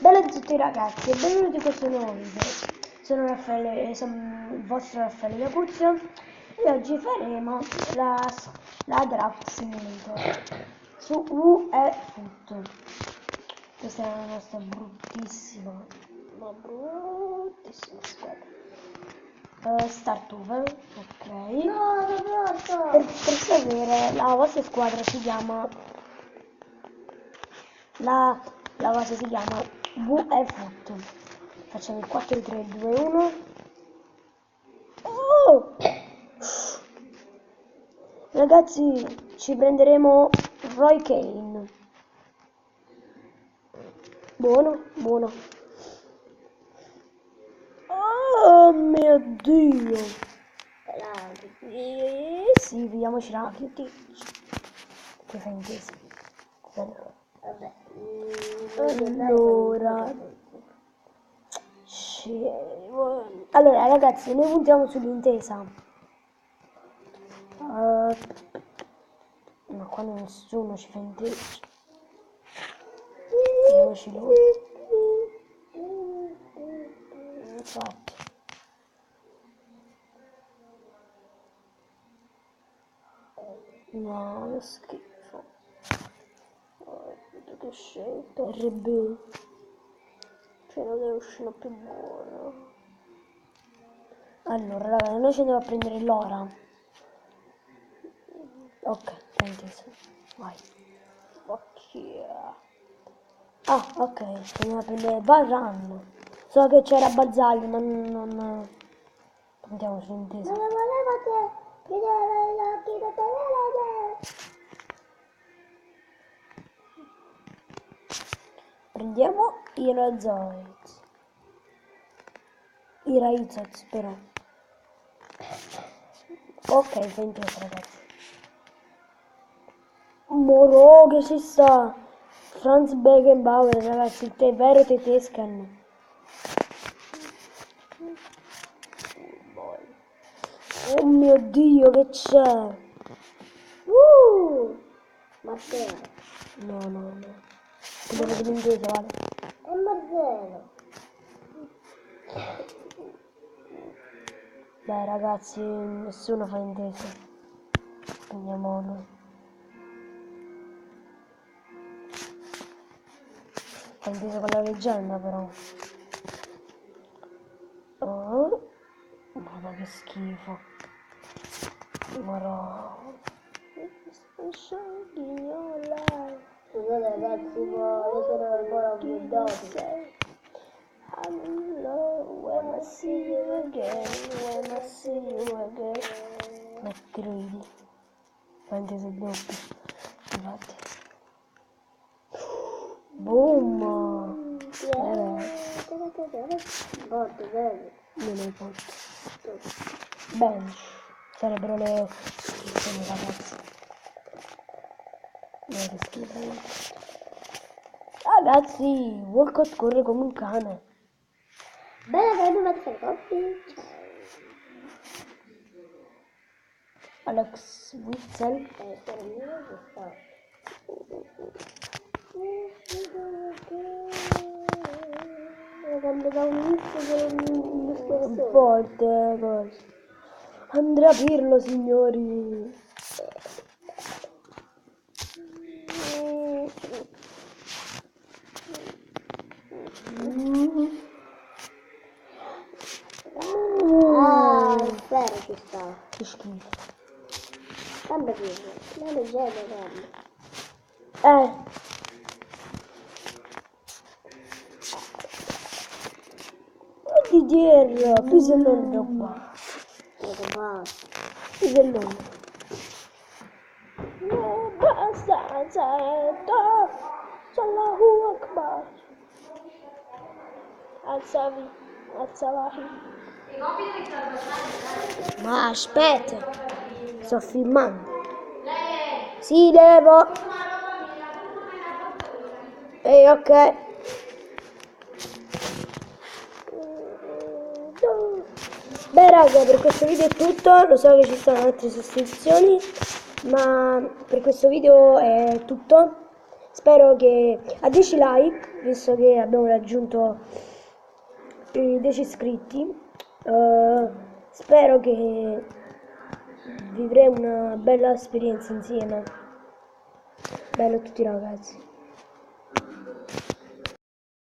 Bella a tutti ragazzi e benvenuti in questo nuovo video. Sono Raffaele, sono il vostro Raffaele Iacuzio e oggi faremo la Draft Simulator su UEFoot. Questa è la nostra bruttissima squadra. Start over, ok. No, non Per sapere, la vostra squadra si chiama la vostra si chiama UEFoot. Facciamo il 4-3-2-1. Oh! Ragazzi, ci prenderemo Roy Kane. Buono, buono. Oh mio Dio. Sì, vediamoci la Rakitic. Che fa intesa. Vabbè. Allora ragazzi, noi puntiamo sull'intesa. Ma quando nessuno ci fa intesa. Vediamoci lui. Infatti. No, che schifo. Che scelta. RB. Cioè non è uscito più buono. Allora, raga, noi ci andiamo a prendere l'ora. Ok, inteso. Vai. Fuck yeah. Ah, ok, ci andiamo a prendere Varane. So che c'era Bazzagli, ma non andiamo su inteso. Non volevate vedere la chiesa. Prendiamo i Razoiz. I Razoiz però. Ok, fa inteso ragazzi. Moro che ci sta. Franz Beckenbauer ragazzi, il tè vero tedescan. Oh mio Dio, che c'è? Matteo. No. Quello dell'inglese, vale? È Mazzero. Dai ragazzi, nessuno fa inteso. Prendiamo noi. Fa inteso con la leggenda però. Oh. Madonna che schifo. Moro. Scusate ragazzi, ma io sono ancora guidato. Hello, when I see you again. Mettilo lì. Fa inteso il doppio. Infatti. Boom! Forte, bene. Non è forte. Bench. Sarebbero le schifo, ragazzi. Che schifo. Ragazzi, Walcott corre come un cane. Bene, che dovete fare coppi. Alex Witzel. Cambio da un misto per un Forte, cosa. Andrea Pirlo, signori. Spero ci sta. Che schifo. Cambia Pirlo. La leggenda cambia. Didier, pisellone da qua. Che basta. Pisellone. Basta, Allahu Akbar. Alzavi. Ma aspetta, sto filmando. Sì, levo. Ok. Beh raga, per questo video è tutto, lo so che ci sono altre sostituzioni, ma per questo video è tutto. spero che a 10 like, visto che abbiamo raggiunto i 10 iscritti, spero che vivremo una bella esperienza insieme. Bello a tutti ragazzi.